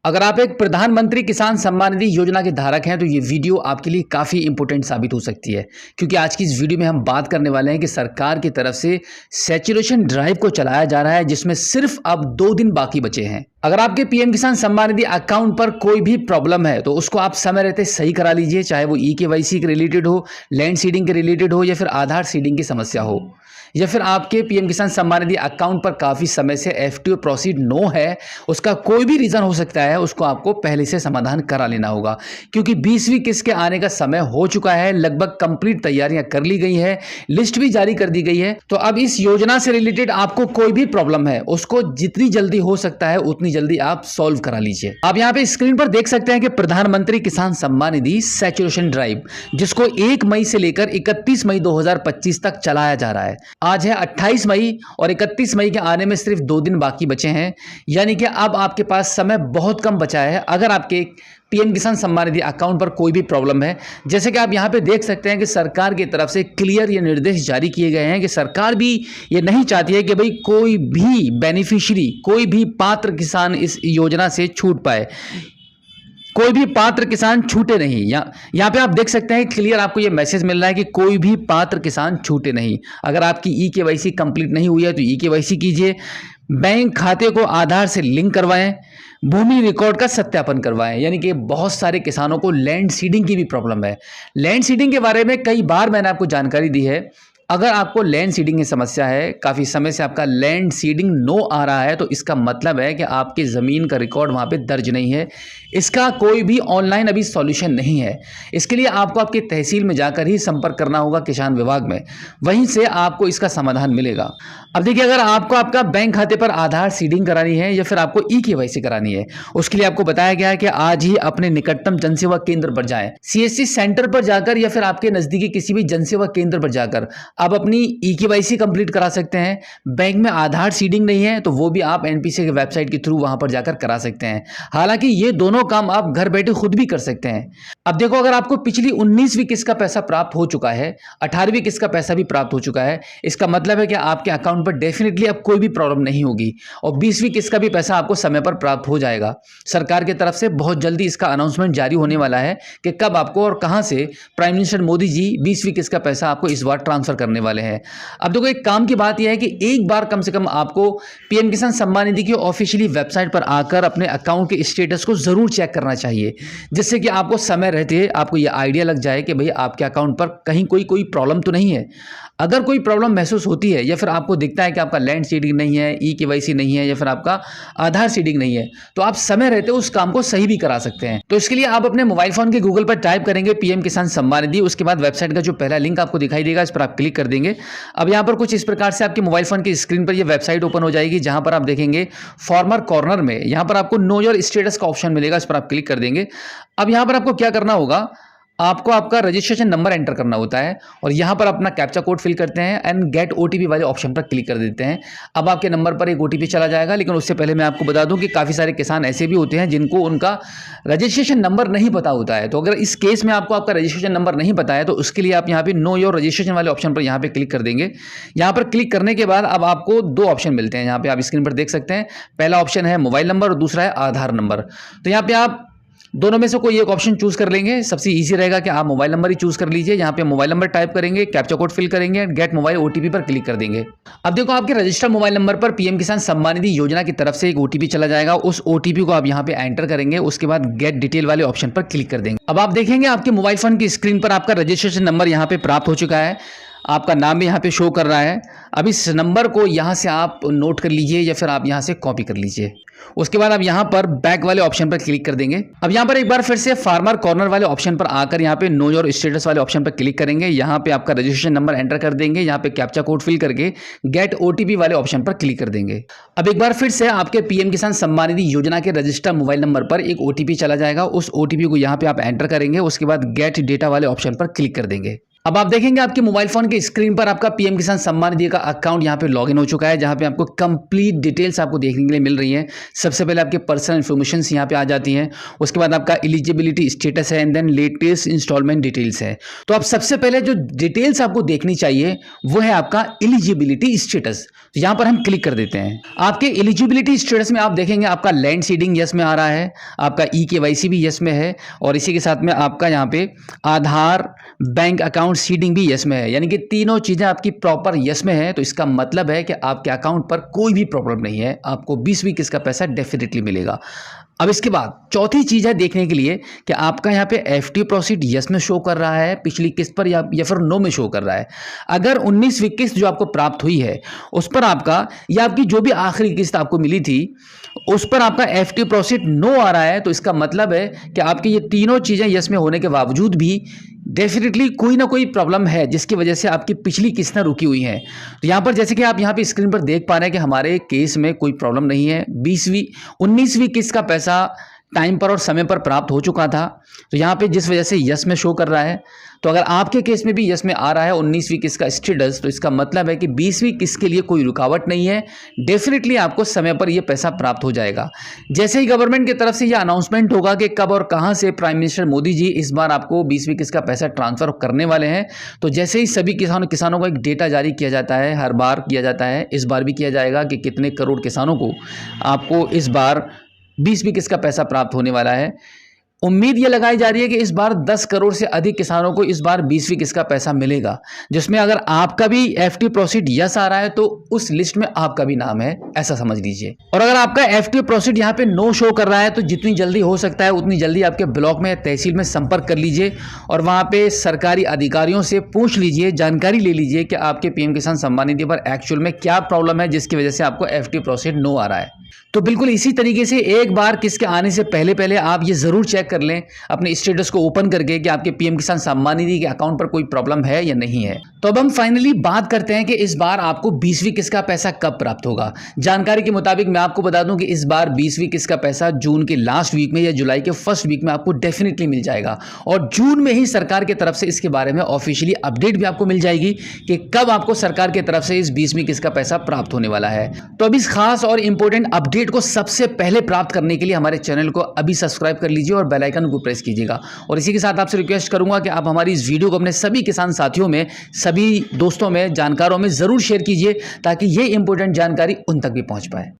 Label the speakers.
Speaker 1: अगर आप एक प्रधानमंत्री किसान सम्मान निधि योजना के धारक हैं तो ये वीडियो आपके लिए काफ़ी इंपॉर्टेंट साबित हो सकती है, क्योंकि आज की इस वीडियो में हम बात करने वाले हैं कि सरकार की तरफ से सैचुरेशन ड्राइव को चलाया जा रहा है, जिसमें सिर्फ अब 2 दिन बाकी बचे हैं। अगर आपके पीएम किसान सम्मान निधि अकाउंट पर कोई भी प्रॉब्लम है तो उसको आप समय रहते सही करा लीजिए, चाहे वो ई-केवाईसी के रिलेटेड हो, लैंड सीडिंग के रिलेटेड हो, या फिर आधार सीडिंग की समस्या हो, या फिर आपके पीएम किसान सम्मान निधि अकाउंट पर काफ़ी समय से एफटीओ प्रोसीड नो है। उसका कोई भी रीज़न हो सकता है, उसको आपको पहले से समाधान करा लेना होगा, क्योंकि 20वीं किस्त के आने का समय हो चुका है। लगभग कंप्लीट तैयारियां कर ली गई है, लिस्ट भी जारी कर दी गई है। तो अब इस योजना से रिलेटेड आपको कोई भी प्रॉब्लम है उसको जितनी जल्दी हो सकता है उतनी जल्दी आप सॉल्व करा लीजिए। आप यहाँ पे स्क्रीन पर देख सकते हैं कि प्रधानमंत्री किसान सम्मान निधि सैचुरेशन ड्राइव, जिसको 1 मई से लेकर 31 मई 2025 तक चलाया जा रहा है। आज है 28 मई और 31 मई के आने में सिर्फ 2 दिन बाकी बचे हैं, यानी कि अब आपके पास समय बहुत कम बचा है। अगर आपके पीएम किसान सम्मान निधि अकाउंट पर कोई भी प्रॉब्लम है, जैसे कि आप यहां पे देख सकते हैं कि सरकार की तरफ से क्लियर ये निर्देश जारी किए गए हैं कि सरकार भी ये नहीं चाहती है कि भाई कोई भी बेनिफिशियरी, कोई भी पात्र किसान इस योजना से छूट पाए, कोई भी पात्र किसान छूटे नहीं। यहाँ पे आप देख सकते हैं क्लियर आपको ये मैसेज मिल रहा है कि कोई भी पात्र किसान छूटे नहीं। अगर आपकी ई-केवाईसी कंप्लीट नहीं हुई है तो ई-केवाईसी कीजिए, बैंक खाते को आधार से लिंक करवाएं, भूमि रिकॉर्ड का सत्यापन करवाएं। यानी कि बहुत सारे किसानों को लैंड सीडिंग की भी प्रॉब्लम है। लैंड सीडिंग के बारे में कई बार मैंने आपको जानकारी दी है। अगर आपको लैंड सीडिंग की समस्या है, काफ़ी समय से आपका लैंड सीडिंग नो आ रहा है, तो इसका मतलब है कि आपकी ज़मीन का रिकॉर्ड वहाँ पे दर्ज नहीं है। इसका कोई भी ऑनलाइन अभी सॉल्यूशन नहीं है। इसके लिए आपको आपकी तहसील में जाकर ही संपर्क करना होगा, किसान विभाग में, वहीं से आपको इसका समाधान मिलेगा। अब देखिए, अगर आपको आपका बैंक खाते पर आधार सीडिंग करानी है या फिर आपको ई-केवाईसी करानी है, उसके लिए आपको बताया गया है कि आज ही अपने निकटतम जनसेवा केंद्र पर जाएं, सीएससी सेंटर पर जाकर या फिर आपके नज़दीकी किसी भी जनसेवा केंद्र पर जाकर आप अपनी ई-केवाईसी कंप्लीट करा सकते हैं। बैंक में आधार सीडिंग नहीं है तो वो भी आप एनपीसी के वेबसाइट के थ्रू वहां पर जाकर करा सकते हैं। हालांकि ये दोनों काम आप घर बैठे खुद भी कर सकते हैं। अब देखो, अगर आपको पिछली 19वीं किस्त का पैसा प्राप्त हो चुका है, 18वीं किस्त का पैसा भी प्राप्त हो चुका है, इसका मतलब है कि आपके अकाउंट पर डेफिनेटली अब कोई भी प्रॉब्लम नहीं होगी और 20वीं किस्त का भी पैसा आपको समय पर प्राप्त हो जाएगा। सरकार की तरफ से बहुत जल्दी इसका अनाउंसमेंट जारी होने वाला है कि कब आपको और कहां से प्राइम मिनिस्टर मोदी जी 20वीं किस्त का पैसा आपको इस बार ट्रांसफर करने वाले हैं। अब देखो, एक काम की बात यह है कि एक बार कम से कम आपको पीएम किसान सम्मान निधि की ऑफिशियली वेबसाइट पर आकर अपने अकाउंट के स्टेटस को जरूर चेक करना चाहिए, जिससे कि आपको समय रहते आपको यह आइडिया लग जाए कि भाई आपके अकाउंट पर कहीं कोई प्रॉब्लम तो नहीं है। अगर कोई प्रॉब्लम महसूस होती है या फिर आपको दिखता है कि आपका लैंड सीडिंग नहीं है, ई-केवाईसी नहीं है या फिर आपका आधार सीडिंग नहीं है, तो आप समय रहते उस काम को सही भी करा सकते हैं। तो इसके लिए आप अपने मोबाइल फोन के गूगल पर टाइप करेंगे पीएम किसान सम्मान निधि, उसके बाद वेबसाइट का जो पहला लिंक आपको दिखाई देगा इस पर आप क्लिक कर देंगे। अब यहाँ पर कुछ इस प्रकार से आपके मोबाइल फोन की स्क्रीन पर यह वेबसाइट ओपन हो जाएगी, जहां पर आप देखेंगे फॉर्मर कॉर्नर में यहाँ पर आपको नो योर स्टेटस का ऑप्शन मिलेगा, इस पर आप क्लिक कर देंगे। अब यहाँ पर आपको क्या करना होगा, आपको आपका रजिस्ट्रेशन नंबर एंटर करना होता है और यहाँ पर अपना कैप्चा कोड फिल करते हैं एंड गेट ओटीपी वाले ऑप्शन पर क्लिक कर देते हैं। अब आपके नंबर पर एक ओटीपी चला जाएगा, लेकिन उससे पहले मैं आपको बता दूं कि काफ़ी सारे किसान ऐसे भी होते हैं जिनको उनका रजिस्ट्रेशन नंबर नहीं पता होता है। तो अगर इस केस में आपको आपका रजिस्ट्रेशन नंबर नहीं पता है तो उसके लिए आप यहाँ पे नो योर रजिस्ट्रेशन वाले ऑप्शन पर यहाँ पे क्लिक कर देंगे। यहाँ पर क्लिक करने के बाद अब आपको 2 ऑप्शन मिलते हैं, यहाँ पे आप स्क्रीन पर देख सकते हैं। पहला ऑप्शन है मोबाइल नंबर और दूसरा है आधार नंबर। तो यहाँ पे आप दोनों में से कोई एक ऑप्शन चूज कर लेंगे। सबसे इजी रहेगा कि आप मोबाइल नंबर ही चूज कर लीजिए। यहाँ पे मोबाइल नंबर टाइप करेंगे, कैप्चा कोड फिल करेंगे, गेट मोबाइल ओटीपी पर क्लिक कर देंगे। अब देखो, आपके रजिस्टर्ड मोबाइल नंबर पर पीएम किसान सम्मान निधि योजना की तरफ से एक ओटीपी चला जाएगा। उस ओटीपी को आप यहाँ पे एंटर करेंगे, उसके बाद गेट डिटेल वाले ऑप्शन पर क्लिक कर देंगे। अब आप देखेंगे आपके मोबाइल फोन की स्क्रीन पर आपका रजिस्ट्रेशन नंबर यहाँ पे प्राप्त हो चुका है, आपका नाम भी यहाँ पे शो कर रहा है। अब इस नंबर को यहाँ से आप नोट कर लीजिए या फिर आप यहाँ से कॉपी कर लीजिए। उसके बाद आप यहाँ पर बैक वाले ऑप्शन पर क्लिक कर देंगे। अब यहाँ पर एक बार फिर से फार्मर कॉर्नर वाले ऑप्शन पर आकर यहाँ पे नो योर स्टेटस वाले ऑप्शन पर क्लिक करेंगे। यहाँ पे आपका रजिस्ट्रेशन नंबर एंटर कर देंगे, यहाँ पे कैप्चा कोड फिल करके गेट ओटीपी वाले ऑप्शन पर क्लिक कर देंगे। अब एक बार फिर से आपके पीएम किसान सम्मान निधि योजना के रजिस्टर्ड मोबाइल नंबर पर एक ओटीपी चला जाएगा। उस ओटीपी को यहाँ पे आप एंटर करेंगे, उसके बाद गेट डेटा वाले ऑप्शन पर क्लिक कर देंगे। अब आप देखेंगे आपके मोबाइल फोन के स्क्रीन पर आपका पीएम किसान सम्मान निधि का अकाउंट यहाँ पे लॉगिन हो चुका है, जहाँ पे आपको कंप्लीट डिटेल्स आपको देखने के लिए मिल रही हैं। सबसे पहले आपके पर्सनल इन्फॉर्मेशन यहाँ पे आ जाती हैं, उसके बाद आपका एलिजिबिलिटी स्टेटस है and then latest installment details है। तो आप सबसे पहले जो डिटेल्स आपको देखनी चाहिए वो है आपका एलिजिबिलिटी स्टेटस। तो यहाँ पर हम क्लिक कर देते हैं। आपके एलिजिबिलिटी स्टेटस में आप देखेंगे आपका लैंड सीडिंग यस में आ रहा है, आपका ई-केवाईसी भी यस में है और इसी के साथ में आपका यहाँ पे आधार बैंक अकाउंट सीडिंग भी यस में है, यानी कि तीनों चीजें आपकी प्रॉपर यस में है। तो इसका मतलब है कि आपके अकाउंट पर कोई भी प्रॉब्लम नहीं है, आपको 20वीं किस्त का पैसा डेफिनेटली मिलेगा। अब इसके बाद चौथी चीज है देखने के लिए कि आपका यहाँ पे एफडी प्रोसीड यस में शो कर रहा है पिछली किस्त पर या फिर नो में शो कर रहा है। अगर 19वीं किस्त जो आपको प्राप्त हुई है उस पर आपका या आपकी जो भी आखिरी किस्त आपको मिली थी उस पर आपका एफडी प्रोसीड नो आ रहा है, तो इसका मतलब है कि आपकी ये तीनों चीजें यस में होने के बावजूद भी डेफिनेटली कोई ना कोई प्रॉब्लम है जिसकी वजह से आपकी पिछली किस्तें रुकी हुई हैं। तो यहाँ पर जैसे कि आप यहाँ पे स्क्रीन पर देख पा रहे हैं कि हमारे केस में कोई प्रॉब्लम नहीं है। 19वीं किस्त का पैसा टाइम पर और समय पर प्राप्त हो चुका था, तो यहाँ पे जिस वजह से यस में शो कर रहा है। तो अगर आपके केस में भी यस में आ रहा है 19वीं किस्त का स्टेटस, तो इसका मतलब है कि 20वीं किस्त के लिए कोई रुकावट नहीं है, डेफिनेटली आपको समय पर यह पैसा प्राप्त हो जाएगा। जैसे ही गवर्नमेंट की तरफ से यह अनाउंसमेंट होगा कि कब और कहां से प्राइम मिनिस्टर मोदी जी इस बार आपको 20वीं किस्त का पैसा ट्रांसफर करने वाले हैं, तो जैसे ही सभी किसानों को एक डेटा जारी किया जाता है, हर बार किया जाता है, इस बार भी किया जाएगा कि कितने करोड़ किसानों को आपको इस बार 20वीं किस्त का पैसा प्राप्त होने वाला है। उम्मीद ये लगाई जा रही है कि इस बार 10 करोड़ से अधिक किसानों को इस बार 20वीं किस्त का पैसा मिलेगा, जिसमें अगर आपका भी एफडी प्रोसीड यस आ रहा है तो उस लिस्ट में आपका भी नाम है, ऐसा समझ लीजिए। और अगर आपका एफडी प्रोसीड यहाँ पे नो शो कर रहा है तो जितनी जल्दी हो सकता है उतनी जल्दी आपके ब्लॉक में तहसील में संपर्क कर लीजिए और वहाँ पे सरकारी अधिकारियों से पूछ लीजिए, जानकारी ले लीजिए कि आपके पीएम किसान सम्मान निधि पर एक्चुअल में क्या प्रॉब्लम है जिसकी वजह से आपको एफडी प्रोसीड नो आ रहा है। तो बिल्कुल इसी तरीके से एक बार किस्त के आने से पहले आप ये जरूर चेक कर लें अपने स्टेटस को ओपन करके कि आपके पीएम किसान सम्मान निधि के अकाउंट पर कोई प्रॉब्लम है या नहीं है। तो अब हम फाइनली बात करते हैं कि इस बार आपको 20वीं किस्त का पैसा कब प्राप्त होगा। जानकारी के मुताबिक मैं आपको बता दूं कि इस बार 20वीं किस्त का पैसा जून के लास्ट वीक में या जुलाई के फर्स्ट वीक में आपको डेफिनेटली मिल जाएगा और जून में ही सरकार की तरफ से इसके बारे में ऑफिशियली अपडेट भी आपको मिल जाएगी कि कब आपको सरकार की तरफ से इस 20वीं किस्त का पैसा प्राप्त होने वाला है। तो अब इस खास और इंपॉर्टेंट अपडेट को सबसे पहले प्राप्त करने के लिए हमारे चैनल को अभी सब्सक्राइब कर लीजिए और बेल आइकन को प्रेस कीजिएगा। और इसी के साथ आपसे रिक्वेस्ट करूंगा कि आप हमारी इस वीडियो को अपने सभी किसान साथियों में, सभी दोस्तों में, जानकारों में जरूर शेयर कीजिए ताकि ये इंपॉर्टेंट जानकारी उन तक भी पहुंच पाए।